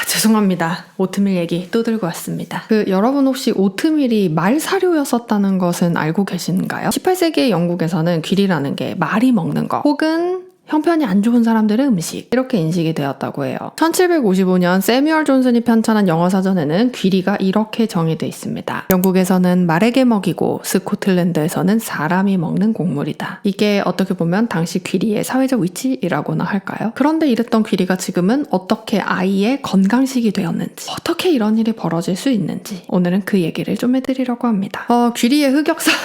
죄송합니다. 오트밀 얘기 또 들고 왔습니다. 여러분 혹시 오트밀이 말 사료였었다는 것은 알고 계신가요? 18세기의 영국에서는 귀리라는 게 말이 먹는 거 혹은 형편이 안 좋은 사람들의 음식 이렇게 인식이 되었다고 해요. 1755년 세뮤얼 존슨이 편찬한 영어사전에는 귀리가 이렇게 정의되어 있습니다. 영국에서는 말에게 먹이고 스코틀랜드에서는 사람이 먹는 곡물이다. 이게 어떻게 보면 당시 귀리의 사회적 위치이라고나 할까요? 그런데 이랬던 귀리가 지금은 어떻게 아이의 건강식이 되었는지 어떻게 이런 일이 벌어질 수 있는지 오늘은 그 얘기를 좀 해드리려고 합니다. 귀리의 흑역사를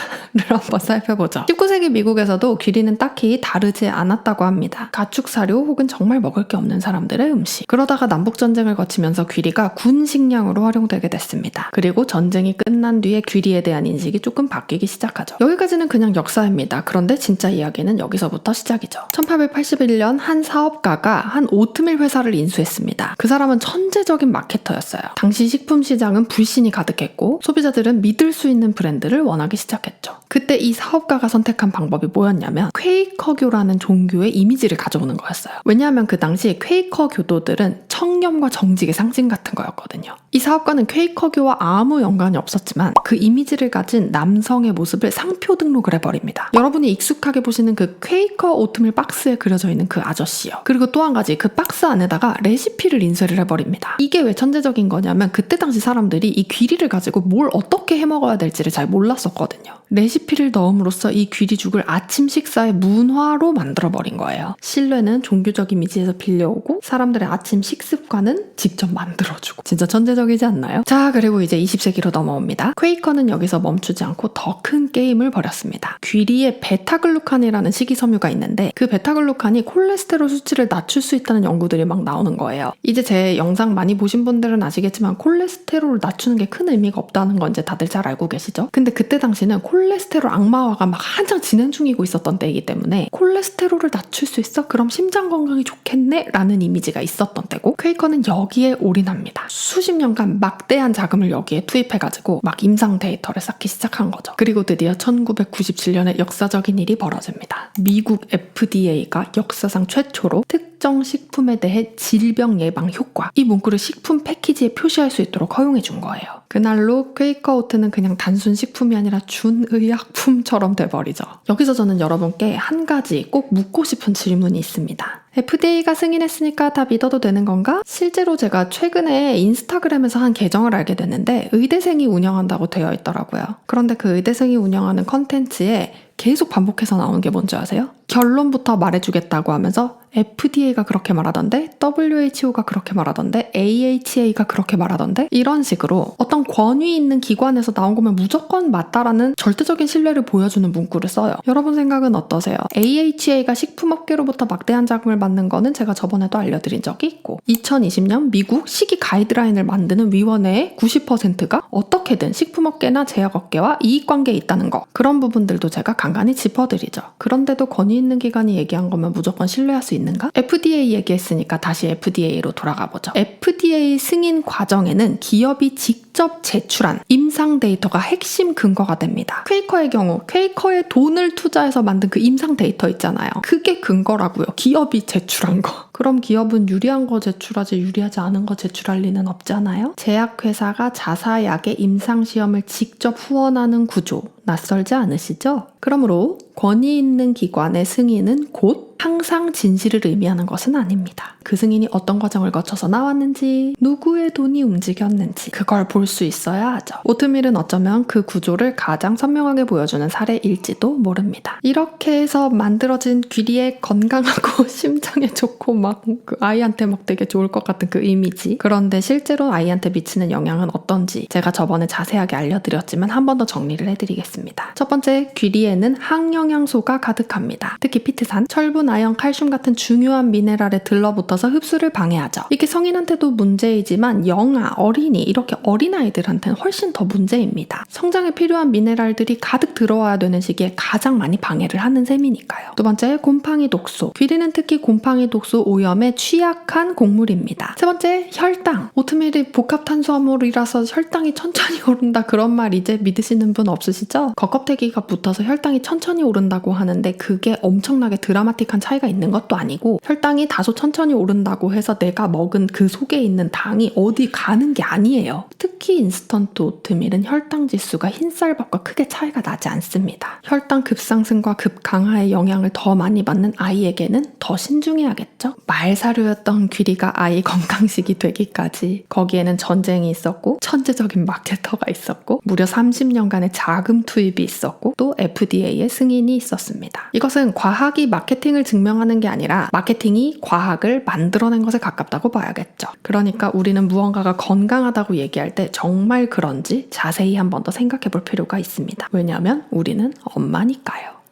한번 살펴보죠. 19세기 미국에서도 귀리는 딱히 다르지 않았다고 합니다. 가축 사료 혹은 정말 먹을 게 없는 사람들의 음식. 그러다가 남북전쟁을 거치면서 귀리가 군 식량으로 활용되게 됐습니다. 그리고 전쟁이 끝난 뒤에 귀리에 대한 인식이 조금 바뀌기 시작하죠. 여기까지는 그냥 역사입니다. 그런데 진짜 이야기는 여기서부터 시작이죠. 1881년 한 사업가가 한 오트밀 회사를 인수했습니다. 그 사람은 천재적인 마케터였어요. 당시 식품 시장은 불신이 가득했고 소비자들은 믿을 수 있는 브랜드를 원하기 시작했죠. 그때 이 사업가가 선택한 방법이 뭐였냐면 퀘이커교라는 종교의 이미지를 가져오는 거였어요. 왜냐하면 그 당시 퀘이커 교도들은 청렴과 정직의 상징 같은 거였거든요. 이 사업가는 퀘이커교와 아무 연관이 없었지만 그 이미지를 가진 남성의 모습을 상표 등록을 해버립니다. 여러분이 익숙하게 보시는 그 퀘이커 오트밀 박스에 그려져 있는 그 아저씨요. 그리고 또 한 가지 그 박스 안에다가 레시피를 인쇄를 해버립니다. 이게 왜 천재적인 거냐면 그때 당시 사람들이 이 귀리를 가지고 뭘 어떻게 해먹어야 될지를 잘 몰랐었거든요. 레시피를 넣음으로써 이 귀리죽을 아침 식사의 문화로 만들어버린 거예요. 신뢰는 종교적 이미지에서 빌려오고 사람들의 아침 식습관은 직접 만들어주고. 진짜 천재적이지 않나요? 자, 그리고 이제 20세기로 넘어옵니다. 퀘이커는 여기서 멈추지 않고 더 큰 게임을 벌였습니다. 귀리에 베타글루칸이라는 식이섬유가 있는데 그 베타글루칸이 콜레스테롤 수치를 낮출 수 있다는 연구들이 막 나오는 거예요. 이제 제 영상 많이 보신 분들은 아시겠지만 콜레스테롤을 낮추는 게 큰 의미가 없다는 건 이제 다들 잘 알고 계시죠? 근데 그때 당시는 콜레스테롤 악마화가 막 한창 진행 중이고 있었던 때이기 때문에 콜레스테롤을 낮출 수 있어? 그럼 심장 건강이 좋겠네? 라는 이미지가 있었던 때고 퀘이커는 여기에 올인합니다. 수십 년간 막대한 자금을 여기에 투입해가지고 막 임상 데이터를 쌓기 시작한 거죠. 그리고 드디어 1997년에 역사적인 일이 벌어집니다. 미국 FDA가 역사상 최초로 특정 식품에 대해 질병 예방 효과 이 문구를 식품 패키지에 표시할 수 있도록 허용해 준 거예요. 그날로 퀘이커 오트는 그냥 단순 식품이 아니라 준의약품처럼 돼버리죠. 여기서 저는 여러분께 한 가지 꼭 묻고 싶은 질문이 있습니다. FDA가 승인했으니까 다 믿어도 되는 건가? 실제로 제가 최근에 인스타그램에서 한 계정을 알게 됐는데 의대생이 운영한다고 되어 있더라고요. 그런데 그 의대생이 운영하는 컨텐츠에 계속 반복해서 나오는 게 뭔지 아세요? 결론부터 말해주겠다고 하면서 FDA가 그렇게 말하던데, WHO가 그렇게 말하던데, AHA가 그렇게 말하던데 이런 식으로 어떤 권위 있는 기관에서 나온 거면 무조건 맞다라는 절대적인 신뢰를 보여주는 문구를 써요. 여러분 생각은 어떠세요? AHA가 식품업계로부터 막대한 자금을 받는 거는 제가 저번에도 알려드린 적이 있고 2020년 미국 식이 가이드라인을 만드는 위원회의 90%가 어떻게든 식품업계나 제약업계와 이익관계에 있다는 거 그런 부분들도 제가 간간히 짚어드리죠. 그런데도 권위 있는 기관이 얘기한 거면 무조건 신뢰할 수 있는가? FDA 얘기했으니까 다시 FDA로 돌아가보죠. FDA 승인 과정에는 기업이 직접 제출한 임상 데이터가 핵심 근거가 됩니다. 퀘이커의 경우 퀘이커의 돈을 투자해서 만든 그 임상 데이터 있잖아요. 그게 근거라고요. 기업이 제출한 거. 그럼 기업은 유리한 거 제출하지 유리하지 않은 거 제출할 리는 없잖아요. 제약회사가 자사약의 임상시험을 직접 후원하는 구조 낯설지 않으시죠? 그러므로 권위 있는 기관의 승인은 곧 항상 진실을 의미하는 것은 아닙니다. 그 승인이 어떤 과정을 거쳐서 나왔는지 누구의 돈이 움직였는지 그걸 볼 수 있어야 하죠. 오트밀은 어쩌면 그 구조를 가장 선명하게 보여주는 사례일지도 모릅니다. 이렇게 해서 만들어진 귀리에 건강하고 심장에 좋고 막 그 아이한테 막 되게 좋을 것 같은 그 이미지. 그런데 실제로 아이한테 미치는 영향은 어떤지 제가 저번에 자세하게 알려드렸지만 한 번 더 정리를 해드리겠습니다. 첫 번째, 귀리에는 항영양소가 가득합니다. 특히 피트산, 철분, 아연, 칼슘 같은 중요한 미네랄에 들러붙어서 흡수를 방해하죠. 이게 성인한테도 문제이지만 영아, 어린이 이렇게 어린아이들한테는 훨씬 더 문제입니다. 성장에 필요한 미네랄들이 가득 들어와야 되는 시기에 가장 많이 방해를 하는 셈이니까요. 두 번째, 곰팡이 독소. 귀리는 특히 곰팡이 독소 오염에 취약한 곡물입니다. 세 번째, 혈당. 오트밀이 복합탄수화물이라서 혈당이 천천히 오른다 그런 말 이제 믿으시는 분 없으시죠? 겉껍데기가 붙어서 혈당이 천천히 오른다고 하는데 그게 엄청나게 드라마틱한 차이가 있는 것도 아니고 혈당이 다소 천천히 오른다고 해서 내가 먹은 그 속에 있는 당이 어디 가는 게 아니에요. 특히 인스턴트 오트밀은 혈당 지수가 흰쌀밥과 크게 차이가 나지 않습니다. 혈당 급상승과 급강하의 영향을 더 많이 받는 아이에게는 더 신중해야겠죠? 말사료였던 귀리가 아이 건강식이 되기까지 거기에는 전쟁이 있었고 천재적인 마케터가 있었고 무려 30년간의 자금 투입이 있었고 또 FDA의 승인이 있었습니다. 이것은 과학이 마케팅을 증명하는 게 아니라 마케팅이 과학을 만들어낸 것에 가깝다고 봐야겠죠. 그러니까 우리는 무언가가 건강하다고 얘기할 때 정말 그런지 자세히 한 번 더 생각해 볼 필요가 있습니다. 왜냐하면 우리는 엄마니까요.